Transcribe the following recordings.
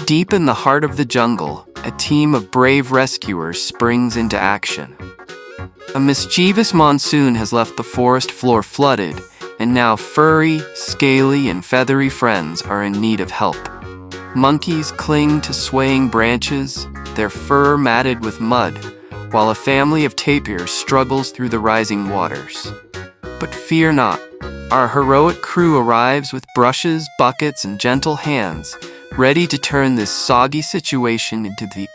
Deep in the heart of the jungle, a team of brave rescuers springs into action. A mischievous monsoon has left the forest floor flooded, and now furry, scaly, and feathery friends are in need of help. Monkeys cling to swaying branches, their fur matted with mud, while a family of tapirs struggles through the rising waters. But fear not. Our heroic crew arrives with brushes, buckets, and gentle hands, ready to turn this soggy situation into the...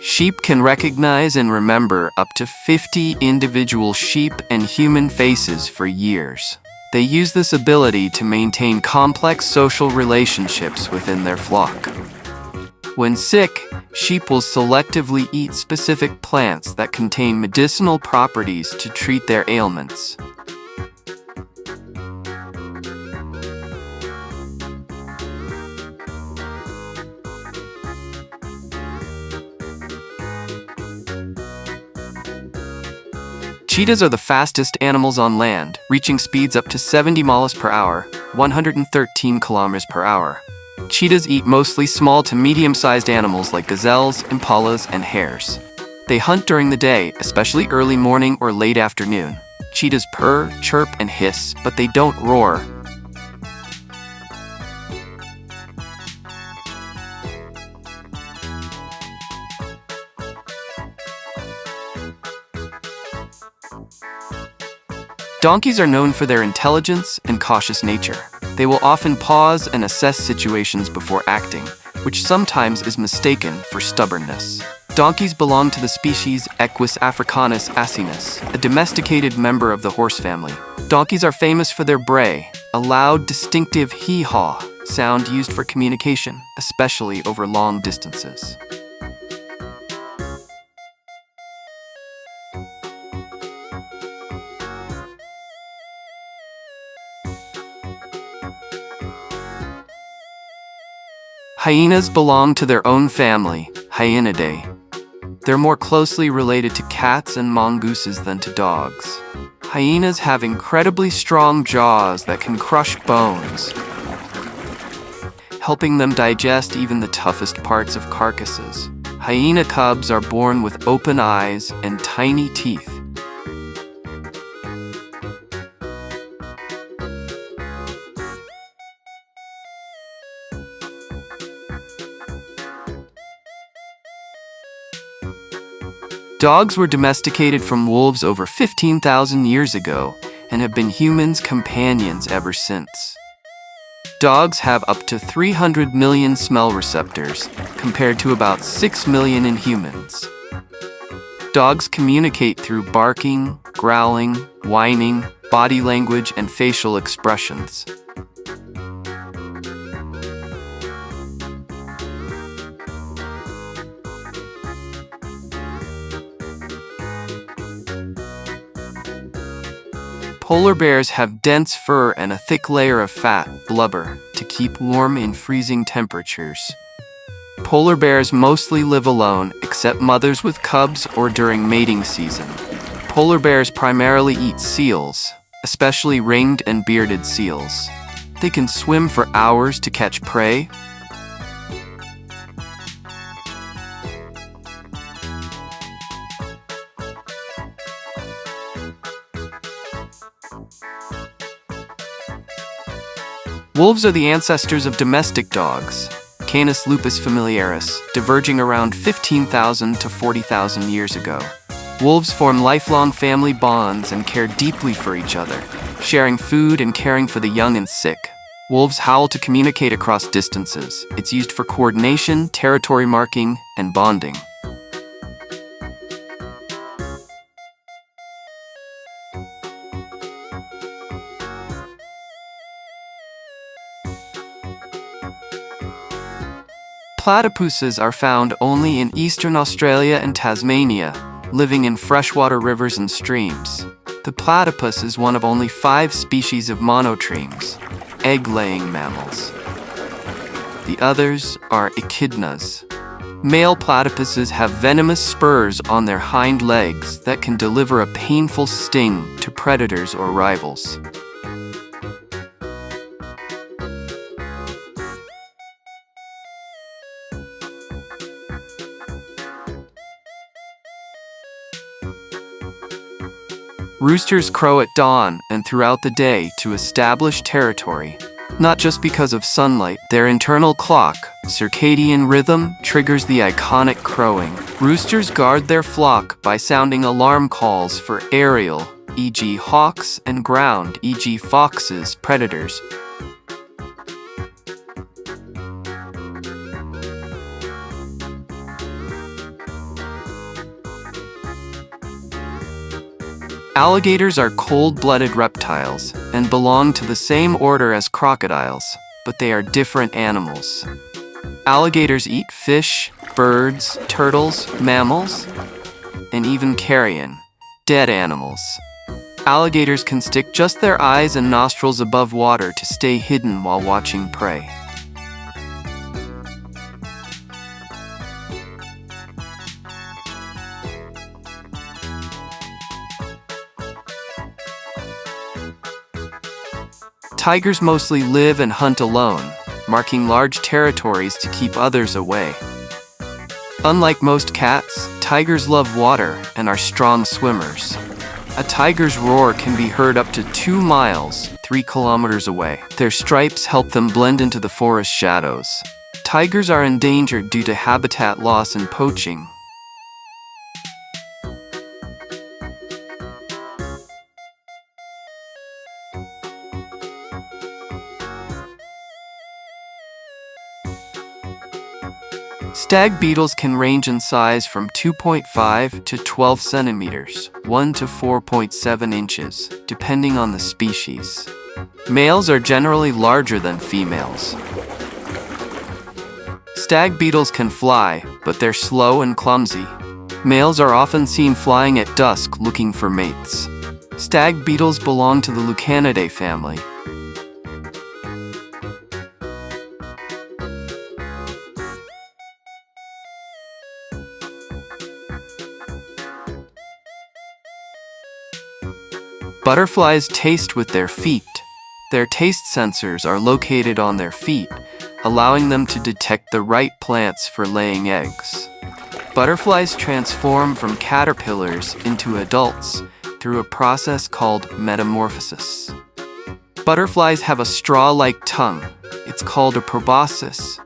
Sheep can recognize and remember up to 50 individual sheep and human faces for years. They use this ability to maintain complex social relationships within their flock. When sick, sheep will selectively eat specific plants that contain medicinal properties to treat their ailments. Cheetahs are the fastest animals on land, reaching speeds up to 70 miles per hour, 113 kilometers per hour. Cheetahs eat mostly small to medium-sized animals like gazelles, impalas, and hares. They hunt during the day, especially early morning or late afternoon. Cheetahs purr, chirp, and hiss, but they don't roar. Donkeys are known for their intelligence and cautious nature. They will often pause and assess situations before acting, which sometimes is mistaken for stubbornness. Donkeys belong to the species Equus africanus asinus, a domesticated member of the horse family. Donkeys are famous for their bray, a loud, distinctive hee-haw sound used for communication, especially over long distances. Hyenas belong to their own family, Hyenidae. They're more closely related to cats and mongooses than to dogs. Hyenas have incredibly strong jaws that can crush bones, helping them digest even the toughest parts of carcasses. Hyena cubs are born with open eyes and tiny teeth. Dogs were domesticated from wolves over 15,000 years ago and have been humans' companions ever since. Dogs have up to 300 million smell receptors, compared to about 6 million in humans. Dogs communicate through barking, growling, whining, body language, and facial expressions. Polar bears have dense fur and a thick layer of fat, blubber, to keep warm in freezing temperatures. Polar bears mostly live alone, except mothers with cubs or during mating season. Polar bears primarily eat seals, especially ringed and bearded seals. They can swim for hours to catch prey. Wolves are the ancestors of domestic dogs, Canis lupus familiaris, diverging around 15,000 to 40,000 years ago. Wolves form lifelong family bonds and care deeply for each other, sharing food and caring for the young and sick. Wolves howl to communicate across distances. It's used for coordination, territory marking, and bonding. Platypuses are found only in eastern Australia and Tasmania, living in freshwater rivers and streams. The platypus is one of only 5 species of monotremes, egg-laying mammals. The others are echidnas. Male platypuses have venomous spurs on their hind legs that can deliver a painful sting to predators or rivals. Roosters crow at dawn and throughout the day to establish territory. Not just because of sunlight, their internal clock, circadian rhythm, triggers the iconic crowing. Roosters guard their flock by sounding alarm calls for aerial, e.g. hawks, and ground, e.g. foxes, predators. Alligators are cold-blooded reptiles and belong to the same order as crocodiles, but they are different animals. Alligators eat fish, birds, turtles, mammals, and even carrion, dead animals. Alligators can stick just their eyes and nostrils above water to stay hidden while watching prey. Tigers mostly live and hunt alone, marking large territories to keep others away. Unlike most cats, tigers love water and are strong swimmers. A tiger's roar can be heard up to 2 miles, 3 kilometers away. Their stripes help them blend into the forest shadows. Tigers are endangered due to habitat loss and poaching. Stag beetles can range in size from 2.5 to 12 centimeters, 1 to 4.7 inches, depending on the species. Males are generally larger than females. Stag beetles can fly, but they're slow and clumsy. Males are often seen flying at dusk looking for mates. Stag beetles belong to the Lucanidae family. Butterflies taste with their feet. Their taste sensors are located on their feet, allowing them to detect the right plants for laying eggs. Butterflies transform from caterpillars into adults through a process called metamorphosis. Butterflies have a straw-like tongue. It's called a proboscis.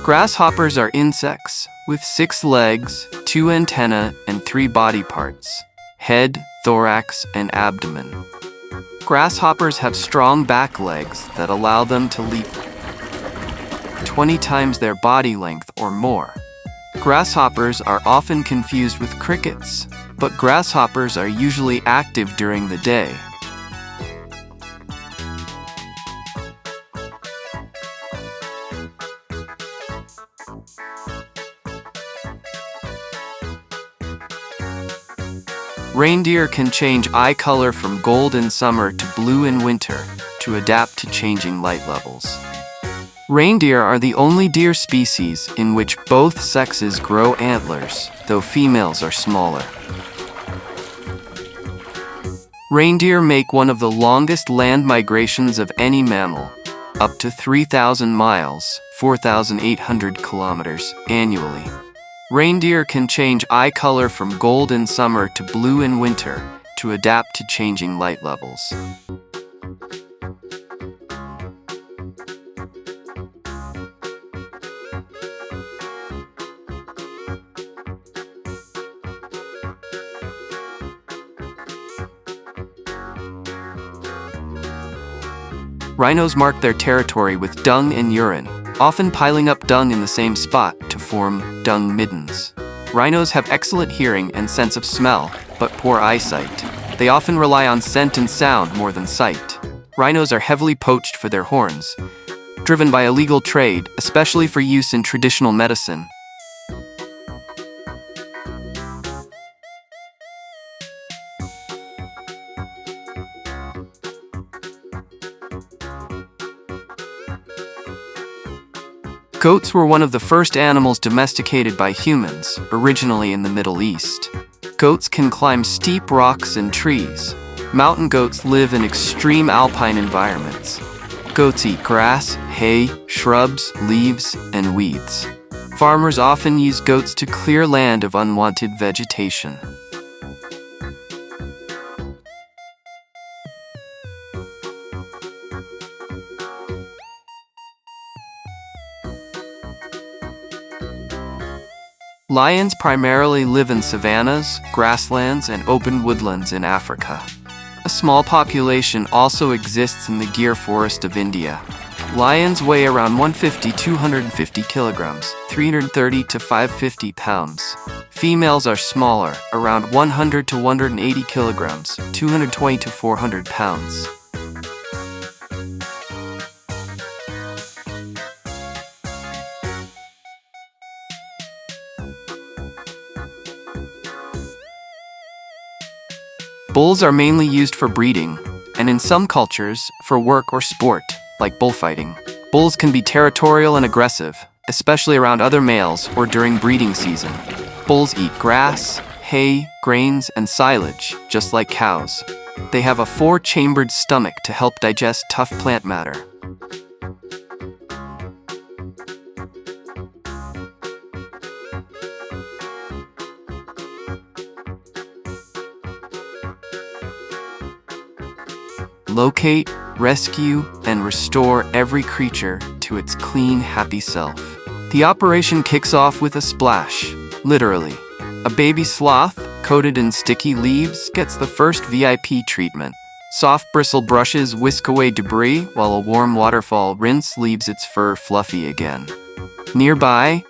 Grasshoppers are insects with 6 legs, 2 antennae, and 3 body parts: head, thorax, and abdomen. Grasshoppers have strong back legs that allow them to leap 20 times their body length or more. Grasshoppers are often confused with crickets, but grasshoppers are usually active during the day. Reindeer can change eye color from gold in summer to blue in winter to adapt to changing light levels. Reindeer are the only deer species in which both sexes grow antlers, though females are smaller. Reindeer make one of the longest land migrations of any mammal, up to 3,000 miles, 4,800 kilometers, annually. Reindeer can change eye color from gold in summer to blue in winter to adapt to changing light levels. Rhinos mark their territory with dung and urine, often piling up dung in the same spot to form dung middens. Rhinos have excellent hearing and sense of smell, but poor eyesight. They often rely on scent and sound more than sight. Rhinos are heavily poached for their horns, driven by illegal trade, especially for use in traditional medicine. Goats were one of the first animals domesticated by humans, originally in the Middle East. Goats can climb steep rocks and trees. Mountain goats live in extreme alpine environments. Goats eat grass, hay, shrubs, leaves, and weeds. Farmers often use goats to clear land of unwanted vegetation. Lions primarily live in savannas, grasslands, and open woodlands in Africa. A small population also exists in the Gir forest of India. Lions weigh around 150–250 kilograms, 330 to 550 pounds. Females are smaller, around 100 to 180 kilograms, 220 to 400 pounds. Bulls are mainly used for breeding, and in some cultures, for work or sport, like bullfighting. Bulls can be territorial and aggressive, especially around other males or during breeding season. Bulls eat grass, hay, grains, and silage, just like cows. They have a 4-chambered stomach to help digest tough plant matter. Locate, rescue, and restore every creature to its clean, happy self. The operation kicks off with a splash, literally. A baby sloth, coated in sticky leaves, gets the first VIP treatment. Soft bristle brushes whisk away debris, while a warm waterfall rinse leaves its fur fluffy again. Nearby,